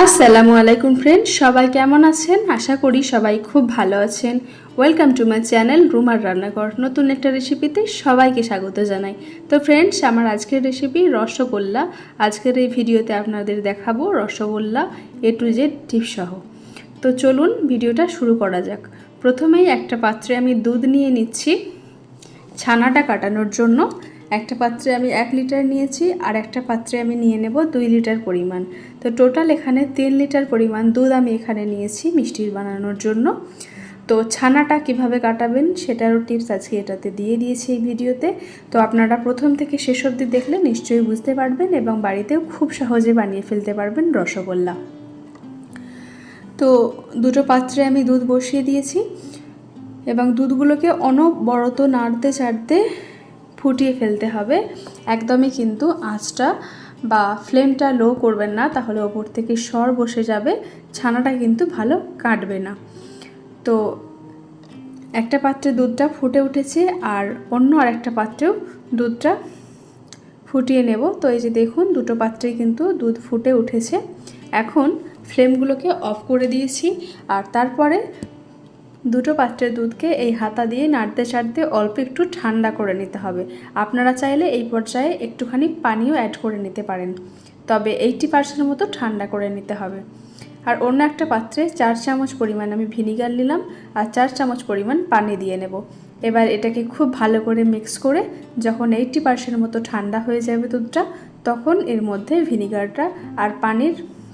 আসসালামু আলাইকুম ফ্রেন্ড, সবাই কেমন আছেন? আশা করি সবাই খুব ভালো আছেন। ওয়েলকাম টু মাই চ্যানেল রুমার রান্নাঘর। নতুন একটা রেসিপিতে সবাইকে স্বাগত জানাই। তো ফ্রেন্ডস, আমার আজকের রেসিপি রসগোল্লা। আজকের এই ভিডিওতে আপনাদের দেখাবো rasgulla A to Z tips সহ। তো চলুন ভিডিওটা শুরু করা যাক। প্রথমেই একটা পাত্রে আমি দুধ নিয়ে নিচ্ছি ছানাটা কাটানোর জন্য। একটা পাত্রে আমি 1 লিটার নিয়েছি আর একটা পাত্রে আমি নিয়ে নেব 2 লিটার পরিমাণ। তো টোটাল এখানে 3 লিটার পরিমাণ দুধ আমি এখানে নিয়েছি মিষ্টির বানানোর জন্য। তো ছানাটা কিভাবে কাটাবেন সেটারও টিপস আজকে এটাতে দিয়ে দিয়েছি এই ভিডিওতে। তো আপনারা প্রথম থেকে শেষ অবধি দেখলে নিশ্চয়ই বুঝতে পারবেন এবং বাড়িতেও খুব সহজে বানিয়ে ফেলতে পারবেন রসগোল্লা। তো দুটো পাত্রে আমি দুধ বসিয়ে দিয়েছি এবং দুধগুলোকে অনবরত নাড়তে চাড়তে ফুটিয়ে ফেলতে হবে। একদমই কিন্তু আঁচটা বা ফ্লেমটা লো করবেন না, তাহলে ওপর থেকে সর বসে যাবে, ছানাটা কিন্তু ভালো কাটবে না। তো একটা পাত্রে দুধটা ফুটে উঠেছে আর অন্য আরেকটা পাত্রেও দুধটা ফুটিয়ে নেব। তো এই যে দেখুন, দুটো পাত্রেই কিন্তু দুধ ফুটে উঠেছে। এখন ফ্লেমগুলোকে অফ করে দিয়েছি আর তারপরে দুটো পাত্রের দুধকে এই হাতা দিয়ে নাড়তে চাড়তে অল্প একটু ঠান্ডা করে নিতে হবে। আপনারা চাইলে এই পর্যায়ে একটুখানি পানিও অ্যাড করে নিতে পারেন, তবে 80% মতো ঠান্ডা করে নিতে হবে। আর অন্য একটা পাত্রে 4 চামচ পরিমাণ আমি ভিনিগার নিলাম আর 4 চামচ পরিমাণ পানি দিয়ে নেব। এবার এটাকে খুব ভালো করে মিক্স করে যখন 80% মতো ঠান্ডা হয়ে যাবে দুধটা, তখন এর মধ্যে ভিনিগারটা আর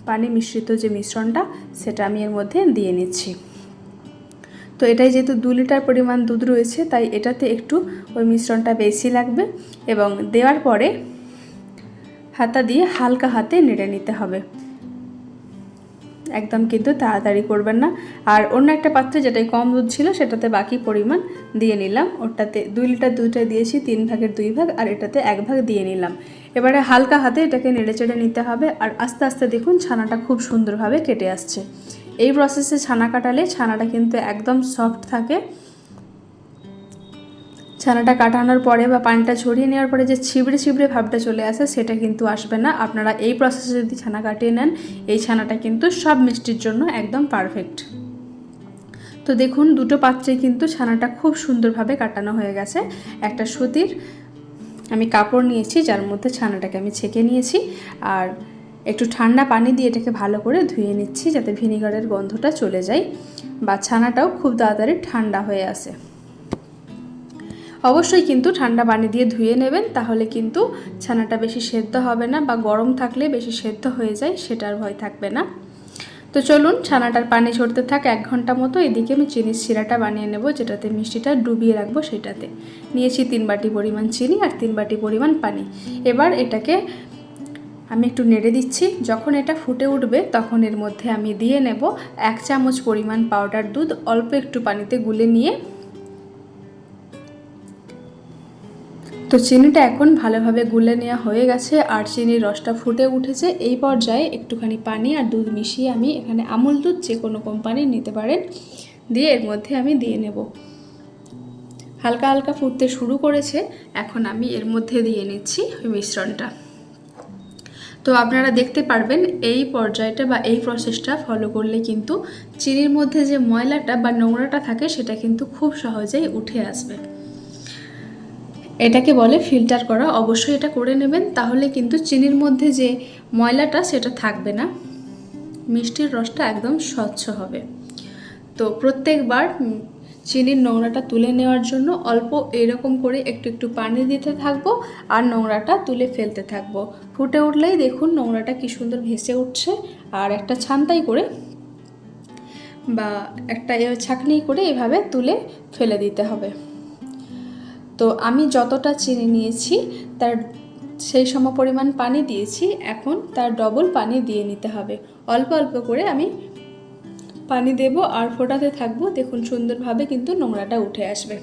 পানি মিশ্রিত যে মিশ্রণটা সেটা আমি এর মধ্যে দিয়ে নিচ্ছি। তো এটাই যেহেতু 2 লিটার পরিমাণ দুধ রয়েছে, তাই এটাতে একটু ওই মিশ্রণটা বেশি লাগবে এবং দেওয়ার পরে হাতা দিয়ে হালকা হাতে নেড়ে নিতে হবে, একদম কিন্তু তাড়াতাড়ি করবেন না। আর অন্য একটা পাত্রে যেটাই কম দুধ ছিল সেটাতে বাকি পরিমাণ দিয়ে নিলাম। ওটাতে 2 লিটার দুধটা দিয়েছি 3 ভাগের 2 ভাগ আর এটাতে 1 ভাগ দিয়ে নিলাম। এবারে হালকা হাতে এটাকে নেড়ে চেড়ে নিতে হবে আর আস্তে আস্তে দেখুন ছানাটা খুব সুন্দরভাবে কেটে আসছে। এই প্রসেসে ছানা কাটালে ছানাটা কিন্তু একদম সফট থাকে। ছানাটা কাটানোর পরে বা পানিটা ঝরিয়ে নেওয়ার পরে যে ছিবড়ে ছিবড়ে ভাবটা চলে আসে সেটা কিন্তু আসবে না। আপনারা এই প্রসেসে যদি ছানা কাটিয়ে নেন, এই ছানাটা কিন্তু সব মিষ্টির জন্য একদম পারফেক্ট। তো দেখুন, দুটো পাত্রে কিন্তু ছানাটা খুব সুন্দরভাবে কাটানো হয়ে গেছে। একটা সুতির আমি কাপড় নিয়েছি যার মধ্যে ছানাটাকে আমি ছেঁকে নিয়েছি আর একটু ঠান্ডা পানি দিয়ে এটাকে ভালো করে ধুয়ে নিচ্ছি যাতে ভিনিগারের গন্ধটা চলে যায় বা ছানাটাও খুব তাড়াতাড়ি ঠান্ডা হয়ে আসে। অবশ্যই কিন্তু ঠান্ডা পানি দিয়ে ধুয়ে নেবেন, তাহলে কিন্তু ছানাটা বেশি সেদ্ধ হবে না বা গরম থাকলে বেশি সেদ্ধ হয়ে যায় সেটার ভয় থাকবে না। তো চলুন ছানাটার পানি ঝরতে থাক 1 ঘন্টা মতো। এদিকে আমি চিনির শিরাটা বানিয়ে নেব, যেটাতে মিষ্টিটা ডুবিয়ে রাখবো। সেটাতে নিয়েছি 3 বাটি পরিমাণ চিনি আর 3 বাটি পরিমাণ পানি। এবার এটাকে আমি একটু নেড়ে দিচ্ছি। যখন এটা ফুটে উঠবে তখন এর মধ্যে আমি দিয়ে নেব 1 চামচ পরিমাণ পাউডার দুধ, অল্প একটু পানিতে গুলে নিয়ে। তো চিনিটা এখন ভালোভাবে গুলে নেওয়া হয়ে গেছে আর চিনির রসটা ফুটে উঠেছে। এই পর্যায়ে একটুখানি পানি আর দুধ মিশিয়ে আমি এখানে আমুল দুধ যে কোনো কোম্পানির নিতে পারেন দিয়ে এর মধ্যে আমি দিয়ে নেব। হালকা হালকা ফুটতে শুরু করেছে, এখন আমি এর মধ্যে দিয়ে নিচ্ছি ওই মিশ্রণটা। তো আপনারা দেখতে পারবেন এই পর্যায়টা বা এই প্রসেসটা ফলো করলে কিন্তু চিনির মধ্যে যে ময়লাটা বা নোংরাটা থাকে সেটা কিন্তু খুব সহজেই উঠে আসবে। এটাকে বলে ফিল্টার করা। অবশ্যই এটা করে নেবেন, তাহলে কিন্তু চিনির মধ্যে যে ময়লাটা সেটা থাকবে না, মিষ্টির রসটা একদম স্বচ্ছ হবে। তো প্রত্যেকবার চিনির নোংরাটা তুলে নেওয়ার জন্য অল্প এরকম করে একটু একটু পানি দিতে থাকবো আর নোংরাটা তুলে ফেলতে থাকবো। ফুটে উঠলেই দেখুন নোংরাটা কি সুন্দর ভেসে উঠছে আর একটা ছান্তাই করে বা একটা ছাঁকনি করে এভাবে তুলে ফেলে দিতে হবে। তো আমি যতটা চিনি নিয়েছি তার সেই সমপরিমাণ পানি দিয়েছি, এখন তার ডবল পানি দিয়ে নিতে হবে। অল্প অল্প করে আমি পানি দেব আর ফোটাতে থাকবো। দেখুন সুন্দরভাবে কিন্তু নোংরাটা উঠে আসবে।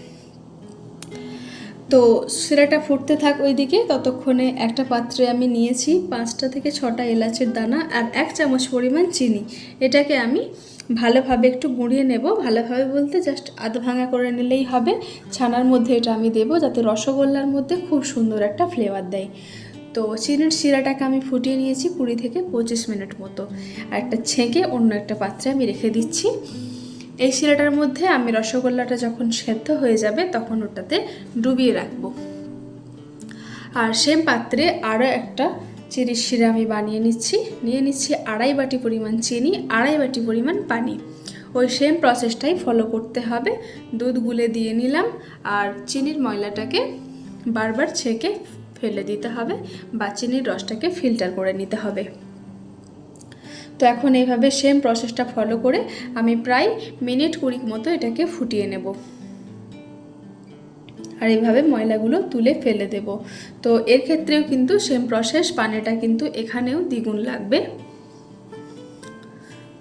তো শিরাটা ফুটতে থাক ওইদিকে। ততক্ষণে একটা পাত্রে আমি নিয়েছি 5টা থেকে 6টা এলাচের দানা আর 1 চামচ পরিমাণ চিনি। এটাকে আমি ভালোভাবে একটু গুঁড়িয়ে নেব। ভালোভাবে বলতে জাস্ট আধ ভাঙা করে নিলেই হবে। ছানার মধ্যে এটা আমি দেব যাতে রসগোল্লার মধ্যে খুব সুন্দর একটা ফ্লেভার দেয়। তো চিনির শিরাটাকে আমি ফুটিয়ে নিয়েছি 20 থেকে 25 মিনিট মতো, আর একটা ছেঁকে অন্য একটা পাত্রে আমি রেখে দিচ্ছি। এই শিরাটার মধ্যে আমি রসগোল্লাটা যখন সেদ্ধ হয়ে যাবে তখন ওটাতে ডুবিয়ে রাখবো। আর সেম পাত্রে আরও একটা চিনির শিরা আমি বানিয়ে নিয়ে নিচ্ছি 2.5 বাটি পরিমাণ চিনি, 2.5 বাটি পরিমাণ পানি। ওই সেম প্রসেসটাই ফলো করতে হবে। দুধ গুলে দিয়ে নিলাম, আর চিনির ময়লাটাকে বারবার ছেঁকে ফেলে দিতে হবে বা চিনির রসটাকে ফিল্টার করে নিতে হবে। তো এখন এইভাবে সেম প্রসেসটা ফলো করে আমি প্রায় মিনিট 20 মতো এটাকে ফুটিয়ে নেব, আর এইভাবে ময়লাগুলো তুলে ফেলে দেব। তো এর ক্ষেত্রেও কিন্তু সেম প্রসেস, পানিটা কিন্তু এখানেও দ্বিগুণ লাগবে।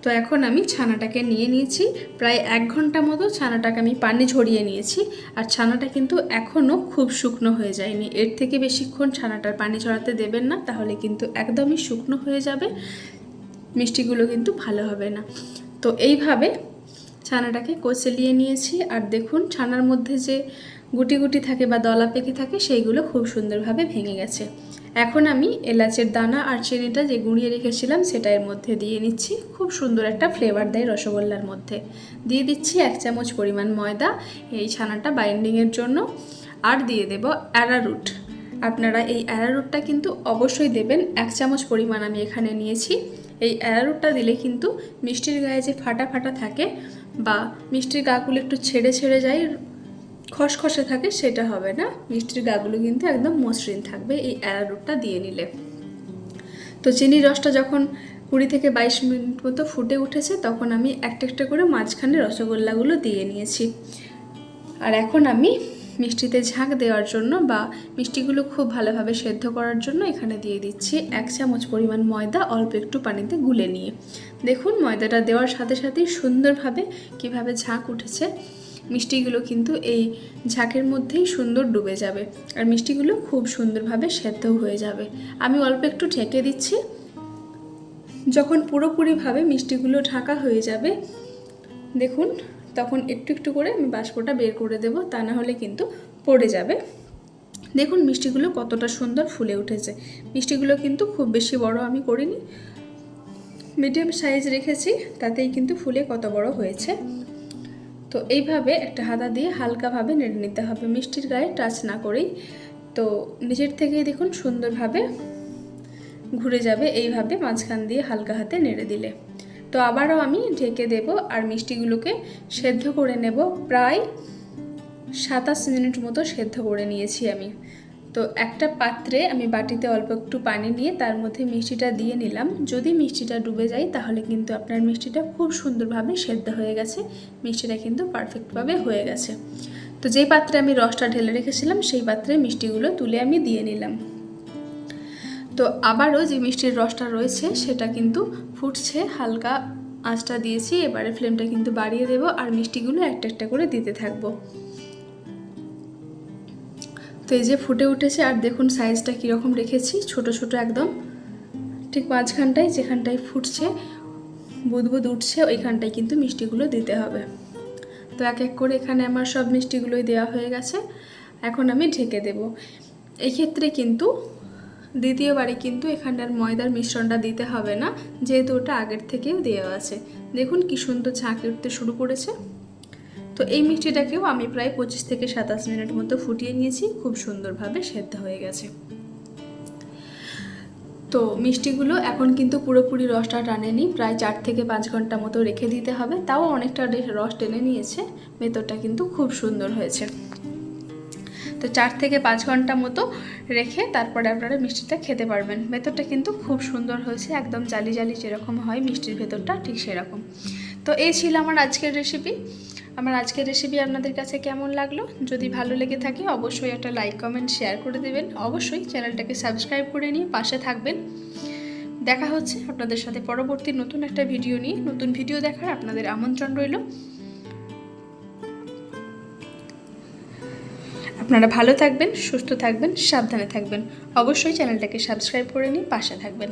তো এখন আমি ছানাটাকে নিয়ে নিয়েছি, প্রায় 1 ঘন্টা মতো ছানাটাকে আমি পানি ঝরিয়ে নিয়েছি। আর ছানাটা কিন্তু এখনও খুব শুকনো হয়ে যায়নি, এর থেকে বেশিক্ষণ ছানাটার পানি ঝরাতে দেবেন না, তাহলে কিন্তু একদমই শুকনো হয়ে যাবে, মিষ্টিগুলো কিন্তু ভালো হবে না। তো এইভাবে ছানাটাকে কচলিয়ে নিয়েছি, আর দেখুন ছানার মধ্যে যে গুটি গুটি থাকে বা দলা পেকে থাকে সেইগুলো খুব সুন্দরভাবে ভেঙে গেছে। এখন আমি এলাচের দানা আর চিনিটা যে গুঁড়িয়ে রেখেছিলাম সেটা এর মধ্যে দিয়ে নিচ্ছি, খুব সুন্দর একটা ফ্লেভার দেয় রসগোল্লার মধ্যে। দিয়ে দিচ্ছি 1 চামচ পরিমাণ ময়দা এই ছানাটা বাইন্ডিংয়ের জন্য, আর দিয়ে দেব অ্যারারুট। আপনারা এই অ্যারারুটটা কিন্তু অবশ্যই দেবেন, 1 চামচ পরিমাণ আমি এখানে নিয়েছি। এই অ্যারারুটটা দিলে কিন্তু মিষ্টির গায়ে যে ফাটা ফাটা থাকে বা মিষ্টির গাগুলো একটু ছেড়ে ছেড়ে যায়, খসখসে থাকে, সেটা হবে না, মিষ্টির গাগুলো কিন্তু একদম মসৃণ থাকবে এই অ্যারারুটটা দিয়ে নিলে। তো চিনির রসটা যখন 20 থেকে 22 মিনিট মতো ফুটে উঠেছে তখন আমি একটা একটা করে মাঝখানে রসগোল্লাগুলো দিয়ে নিয়েছি। আর এখন আমি মিষ্টিতে ঝাঁক দেওয়ার জন্য বা মিষ্টিগুলো খুব ভালোভাবে সেদ্ধ করার জন্য এখানে দিয়ে দিচ্ছি 1 চামচ পরিমাণ ময়দা অল্প একটু পানিতে গুলে নিয়ে। দেখুন ময়দাটা দেওয়ার সাথে সাথেই সুন্দরভাবে কিভাবে ঝাঁক উঠেছে, মিষ্টিগুলো কিন্তু এই ঝাঁকের মধ্যেই সুন্দর ডুবে যাবে, আর মিষ্টিগুলো খুব সুন্দরভাবে সেদ্ধও হয়ে যাবে। আমি অল্প একটু ঢেকে দিচ্ছি, যখন পুরোপুরিভাবে মিষ্টিগুলো ঢাকা হয়ে যাবে দেখুন তখন একটু একটু করে আমি বাষ্পটা বের করে দেব, তা না হলে কিন্তু পড়ে যাবে। দেখুন মিষ্টিগুলো কতটা সুন্দর ফুলে উঠেছে। মিষ্টিগুলো কিন্তু খুব বেশি বড় আমি করিনি, মিডিয়াম সাইজ রেখেছি, তাতেই কিন্তু ফুলে কত বড় হয়েছে। তো এইভাবে একটা হাতা দিয়ে হালকাভাবে নেড়ে নিতে হবে, মিষ্টির গায়ে টাচ না করেই। তো নিচের থেকেই দেখুন সুন্দরভাবে ঘুরে যাবে, এইভাবে মাঝখান দিয়ে হালকা হাতে নেড়ে দিলে। তো আবারও আমি ঢেকে দেব, আর মিষ্টিগুলোকে সেদ্ধ করে নেব। প্রায় 27 মিনিট মতো সেদ্ধ করে নিয়েছি আমি। তো একটা পাত্রে আমি বাটিতে অল্প একটু পানি নিয়ে তার মধ্যে মিষ্টিটা দিয়ে নিলাম। যদি মিষ্টিটা ডুবে যায় তাহলে কিন্তু আপনার মিষ্টিটা খুব সুন্দরভাবে সেদ্ধ হয়ে গেছে, মিষ্টিটা কিন্তু পারফেক্টভাবে হয়ে গেছে। তো যেই পাত্রে আমি রসটা ঢেলে রেখেছিলাম সেই পাত্রে মিষ্টিগুলো তুলে আমি দিয়ে নিলাম। তো আবারও যে মিষ্টির রসটা রয়েছে সেটা কিন্তু ফুটছে, হালকা আঁচটা দিয়েছি, এবারে ফ্লেমটা কিন্তু বাড়িয়ে দেব, আর মিষ্টিগুলো একটা একটা করে দিতে থাকবো। তো এই যে ফুটে উঠেছে, আর দেখুন সাইজটা কীরকম রেখেছি, ছোট ছোট একদম, ঠিক মাঝখানটায় যেখানটায় ফুটছে বুদবুদ উঠছে ওইখানটায় কিন্তু মিষ্টিগুলো দিতে হবে। তো এক এক করে এখানে আমার সব মিষ্টিগুলোই দেওয়া হয়ে গেছে, এখন আমি ঢেকে দেব। এই ক্ষেত্রে কিন্তু দ্বিতীয়বারে কিন্তু এখানে আর ময়দার মিশ্রণটা দিতে হবে না, যেহেতু ওটা আগের থেকেও দেওয়া আছে। দেখুন কি সুন্দর ঝাঁকে উঠতে শুরু করেছে। তো এই মিষ্টিটাকেও আমি প্রায় 25 থেকে 27 মিনিট মতো ফুটিয়ে নিয়েছি, খুব সুন্দরভাবে সেদ্ধ হয়ে গেছে। তো মিষ্টিগুলো এখন কিন্তু পুরোপুরি রসটা টানেনি, প্রায় 4 থেকে 5 ঘন্টা মতো রেখে দিতে হবে, তাও অনেকটা রস টেনে নিয়েছে, ভেতরটা কিন্তু খুব সুন্দর হয়েছে। তো 4 থেকে 5 ঘন্টা মতো রেখে তারপরে আপনারা মিষ্টিটা খেতে পারবেন। ভেতরটা কিন্তু খুব সুন্দর হয়েছে, একদম জালি জালি যেরকম হয় মিষ্টির ভেতরটা ঠিক সেরকম। তো এই ছিল আমার আজকের রেসিপি। আমার আজকের রেসিপি আপনাদের কাছে কেমন লাগলো? যদি ভালো লেগে থাকে অবশ্যই একটা লাইক কমেন্ট শেয়ার করে দেবেন, অবশ্যই চ্যানেলটাকে সাবস্ক্রাইব করে নিয়ে পাশে থাকবেন। দেখা হচ্ছে আপনাদের সাথে পরবর্তী নতুন একটা ভিডিও নিয়ে। নতুন ভিডিও দেখার আপনাদের আমন্ত্রণ রইল। আপনারা ভালো থাকবেন, সুস্থ থাকবেন, সাবধানে থাকবেন। অবশ্যই চ্যানেলটাকে সাবস্ক্রাইব করে নিয়ে পাশে থাকবেন।